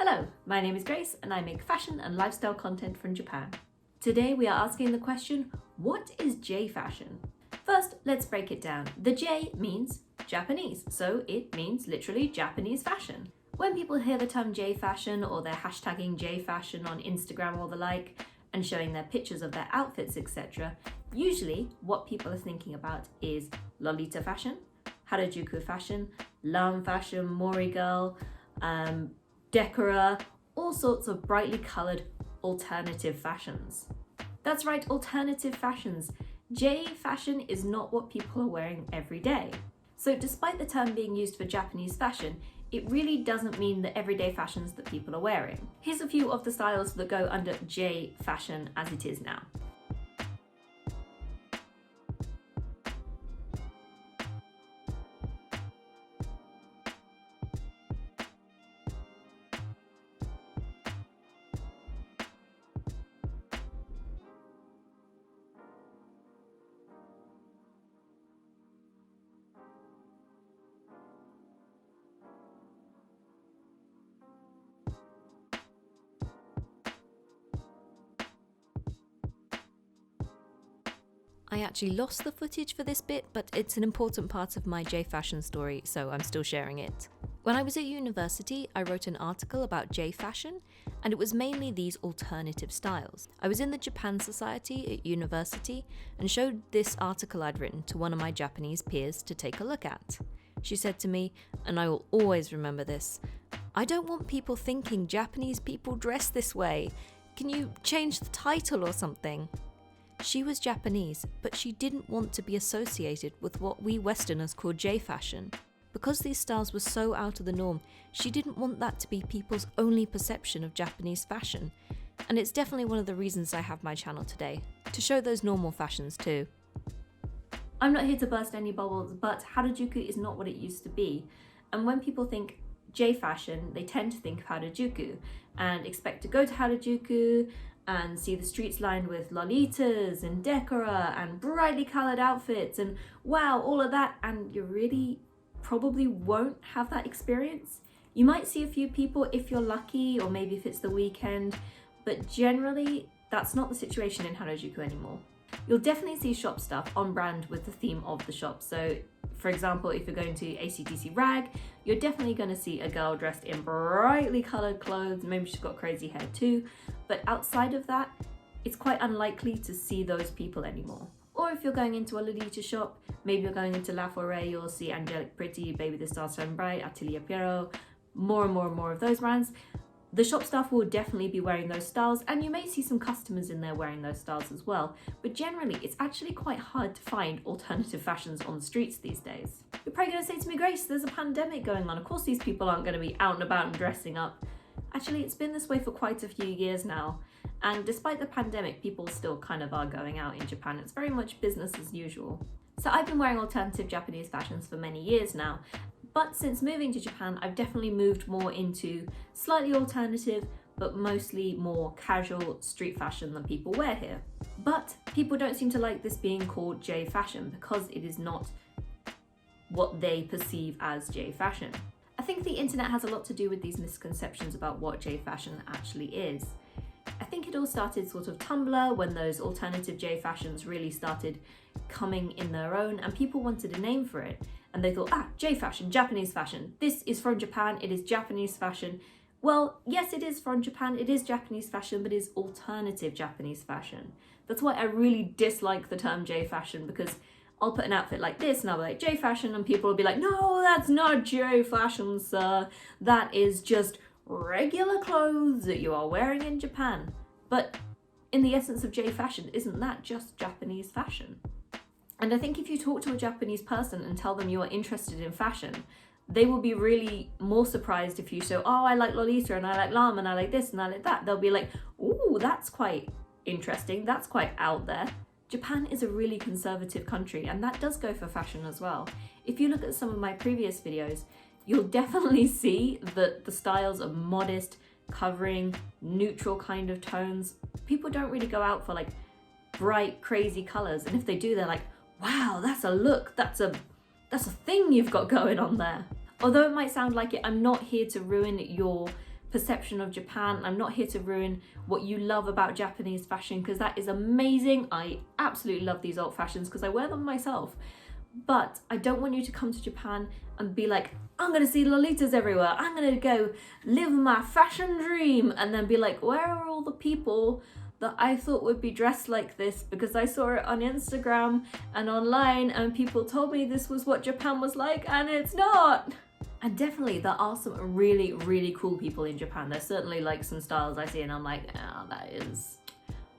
Hello, my name is Grace and I make fashion and lifestyle content from Japan. Today we are asking the question, what is Jfashion? First, let's break it down. The J means Japanese, so it means literally Japanese fashion. When people hear the term Jfashion or they're hashtagging Jfashion on Instagram or the like and showing their pictures of their outfits, etc., usually what people are thinking about is Lolita fashion, Harajuku fashion, lam fashion, mori girl, decora, all sorts of brightly coloured alternative fashions. That's right, alternative fashions. Jfashion is not what people are wearing every day. So despite the term being used for Japanese fashion, it really doesn't mean the everyday fashions that people are wearing. Here's a few of the styles that go under Jfashion as it is now. I actually lost the footage for this bit, but it's an important part of my Jfashion story, so I'm still sharing it. When I was at university, I wrote an article about Jfashion, and it was mainly these alternative styles. I was in the Japan Society at university and showed this article I'd written to one of my Japanese peers to take a look at. She said to me, and I will always remember this, "I don't want people thinking Japanese people dress this way. Can you change the title or something?" She was Japanese, but she didn't want to be associated with what we Westerners call Jfashion. Because these styles were so out of the norm, she didn't want that to be people's only perception of Japanese fashion. And it's definitely one of the reasons I have my channel today, to show those normal fashions too. I'm not here to burst any bubbles, but Harajuku is not what it used to be. And when people think Jfashion, they tend to think of Harajuku and expect to go to Harajuku and see the streets lined with lolitas and decora and brightly coloured outfits and wow, all of that, and you really probably won't have that experience. You might see a few people if you're lucky, or maybe if it's the weekend, but generally that's not the situation in Harajuku anymore. You'll definitely see shop stuff on brand with the theme of the shop. So for example, if you're going to ACDC Rag, you're definitely going to see a girl dressed in brightly coloured clothes, maybe she's got crazy hair too, but outside of that, it's quite unlikely to see those people anymore. Or if you're going into a Lolita shop, maybe you're going into La Forêt, you'll see Angelic Pretty, Baby the Stars Shine Bright, Atelier Pierrot, more and more and more of those brands. The shop staff will definitely be wearing those styles, and you may see some customers in there wearing those styles as well, but generally it's actually quite hard to find alternative fashions on the streets these days. You're probably going to say to me, Grace, there's a pandemic going on, of course these people aren't going to be out and about and dressing up. Actually, it's been this way for quite a few years now, and despite the pandemic, people still kind of are going out in Japan. It's very much business as usual. So I've been wearing alternative Japanese fashions for many years now, but since moving to Japan, I've definitely moved more into slightly alternative, but mostly more casual street fashion than people wear here. But people don't seem to like this being called Jfashion because it is not what they perceive as Jfashion. I think the internet has a lot to do with these misconceptions about what Jfashion actually is. I think it all started sort of Tumblr when those alternative Jfashions really started coming in their own and people wanted a name for it. And they thought, Jfashion, Japanese fashion. This is from Japan, it is Japanese fashion. Well, yes, it is from Japan, it is Japanese fashion, but it is alternative Japanese fashion. That's why I really dislike the term Jfashion, because I'll put an outfit like this and I'll be like, Jfashion, and people will be like, no, that's not Jfashion, sir. That is just regular clothes that you are wearing in Japan. But in the essence of Jfashion, isn't that just Japanese fashion? And I think if you talk to a Japanese person and tell them you are interested in fashion, they will be really more surprised if you show, oh, I like Lolita and I like lam and I like this and I like that. They'll be like, ooh, that's quite interesting. That's quite out there. Japan is a really conservative country, and that does go for fashion as well. If you look at some of my previous videos, you'll definitely see that the styles are modest, covering, neutral kind of tones. People don't really go out for like bright, crazy colors. And if they do, they're like, wow, that's a look, that's a thing you've got going on there. Although it might sound like it, I'm not here to ruin your perception of Japan. I'm not here to ruin what you love about Japanese fashion, because that is amazing. I absolutely love these alt fashions because I wear them myself. But I don't want you to come to Japan and be like, I'm gonna see Lolitas everywhere, I'm gonna go live my fashion dream, and then be like, where are all the people that I thought would be dressed like this because I saw it on Instagram and online and people told me this was what Japan was like, and it's not. And definitely there are some really, really cool people in Japan. There's certainly like some styles I see and I'm like, oh, that is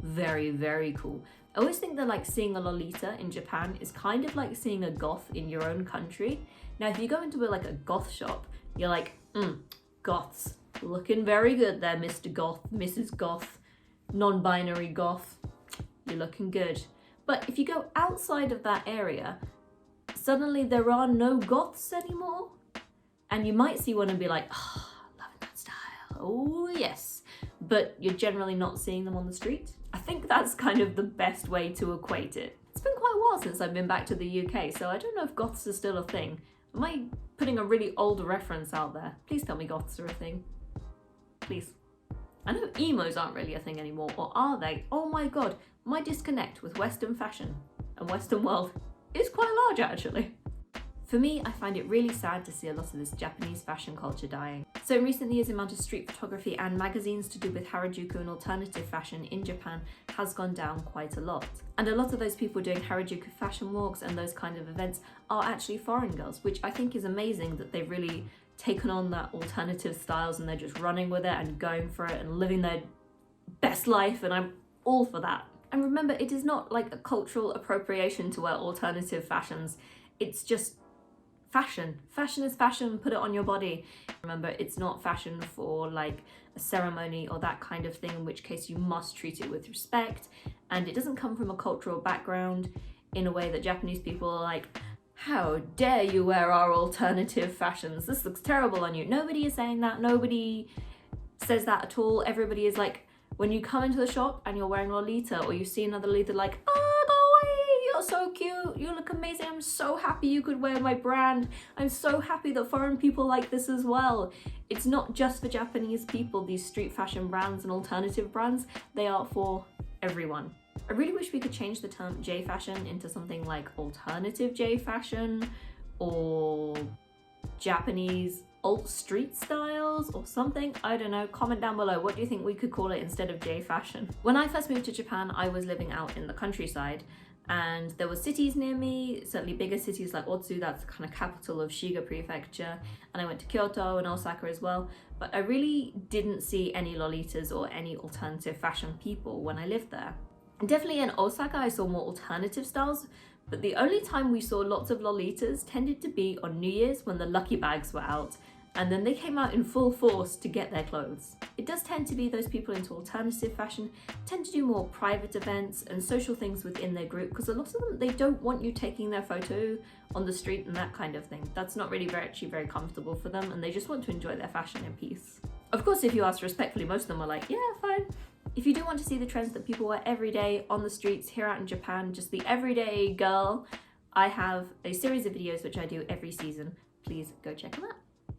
very, very cool. I always think that like seeing a Lolita in Japan is kind of like seeing a goth in your own country. Now, if you go into like a goth shop, you're like, goths, looking very good there, Mr. Goth, Mrs. Goth, non-binary goth, you're looking good. But if you go outside of that area, suddenly there are no goths anymore. And you might see one and be like, oh, loving that style, oh yes. But you're generally not seeing them on the street. I think that's kind of the best way to equate it. It's been quite a while since I've been back to the UK, so I don't know if goths are still a thing. Am I putting a really old reference out there? Please tell me goths are a thing. Please. I know emos aren't really a thing anymore, or are they? Oh my god, my disconnect with Western fashion and Western world is quite large actually. For me, I find it really sad to see a lot of this Japanese fashion culture dying. So in recent years, the amount of street photography and magazines to do with Harajuku and alternative fashion in Japan has gone down quite a lot. And a lot of those people doing Harajuku fashion walks and those kind of events are actually foreign girls, which I think is amazing that they've really taken on that alternative styles and they're just running with it and going for it and living their best life, and I'm all for that. And remember, it is not like a cultural appropriation to wear alternative fashions. It's just fashion. Fashion is fashion, put it on your body. Remember, it's not fashion for like a ceremony or that kind of thing, in which case you must treat it with respect. And it doesn't come from a cultural background in a way that Japanese people are like, how dare you wear our alternative fashions? This looks terrible on you. Nobody is saying that. Nobody says that at all. Everybody is like, when you come into the shop and you're wearing Lolita or you see another Lolita, like, oh, go away, you're so cute, you look amazing, I'm so happy you could wear my brand. I'm so happy that foreign people like this as well. It's not just for Japanese people, these street fashion brands and alternative brands, they are for everyone. I really wish we could change the term Jfashion into something like alternative Jfashion or Japanese alt street styles or something. I don't know, comment down below, what do you think we could call it instead of Jfashion? When I first moved to Japan, I was living out in the countryside and there were cities near me, certainly bigger cities like Otsu, that's the kind of capital of Shiga prefecture, and I went to Kyoto and Osaka as well, but I really didn't see any Lolitas or any alternative fashion people when I lived there. And definitely in Osaka I saw more alternative styles, but the only time we saw lots of Lolitas tended to be on New Year's when the lucky bags were out, and then they came out in full force to get their clothes. It does tend to be those people into alternative fashion tend to do more private events and social things within their group, because a lot of them, they don't want you taking their photo on the street and that kind of thing. That's not really actually very comfortable for them, and they just want to enjoy their fashion in peace. Of course, if you ask respectfully, most of them are like, yeah, fine. If you do want to see the trends that people wear every day on the streets here out in Japan, just the everyday girl, I have a series of videos which I do every season. Please go check them out.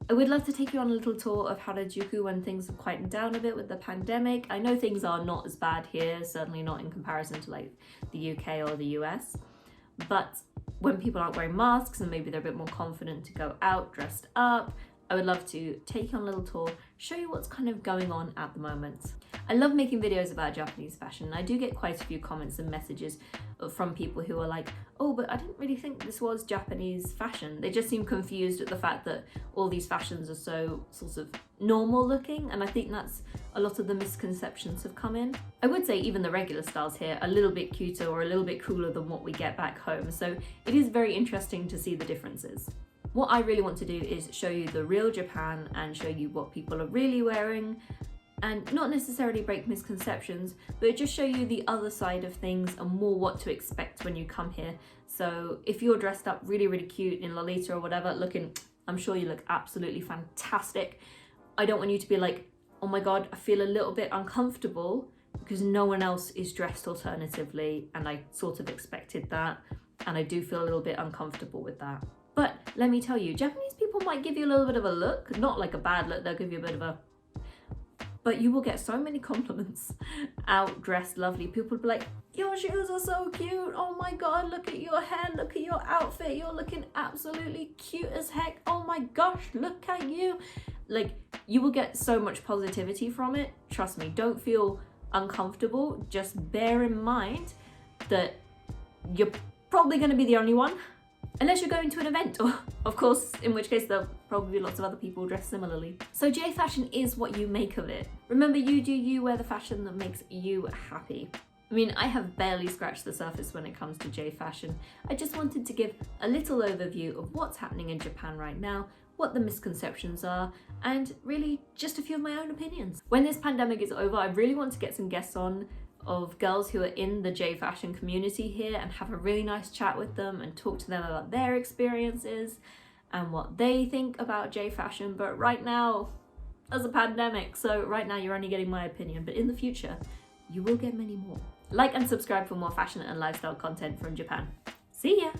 I would love to take you on a little tour of Harajuku when things have quietened down a bit with the pandemic. I know things are not as bad here, certainly not in comparison to like the UK or the US, but when people aren't wearing masks and maybe they're a bit more confident to go out dressed up, I would love to take you on a little tour, show you what's kind of going on at the moment. I love making videos about Japanese fashion. I do get quite a few comments and messages from people who are like, oh, but I didn't really think this was Japanese fashion. They just seem confused at the fact that all these fashions are so sort of normal looking, and I think that's a lot of the misconceptions have come in. I would say even the regular styles here are a little bit cuter or a little bit cooler than what we get back home, so it is very interesting to see the differences. What I really want to do is show you the real Japan and show you what people are really wearing, and not necessarily break misconceptions, but just show you the other side of things and more what to expect when you come here. So if you're dressed up really, really cute in Lolita or whatever, I'm sure you look absolutely fantastic. I don't want you to be like, oh my God, I feel a little bit uncomfortable because no one else is dressed alternatively, and I sort of expected that, and I do feel a little bit uncomfortable with that. But let me tell you, Japanese people might give you a little bit of a look, not like a bad look, they'll give you a bit of a, but you will get so many compliments out dressed lovely. People will be like, your shoes are so cute, oh my god, look at your hair, look at your outfit, you're looking absolutely cute as heck, oh my gosh, look at you. Like, you will get so much positivity from it. Trust me, don't feel uncomfortable. Just bear in mind that you're probably going to be the only one, unless you're going to an event, or of course, in which case there'll probably be lots of other people dressed similarly. So Jfashion is what you make of it. Remember, you do you, wear the fashion that makes you happy. I mean, I have barely scratched the surface when it comes to Jfashion. I just wanted to give a little overview of what's happening in Japan right now, what the misconceptions are, and really just a few of my own opinions. When this pandemic is over, I really want to get some guests on of girls who are in the Jfashion community here and have a really nice chat with them and talk to them about their experiences and what they think about Jfashion. But right now, there's a pandemic, so right now you're only getting my opinion, but in the future, you will get many more. Like and subscribe for more fashion and lifestyle content from Japan. See ya!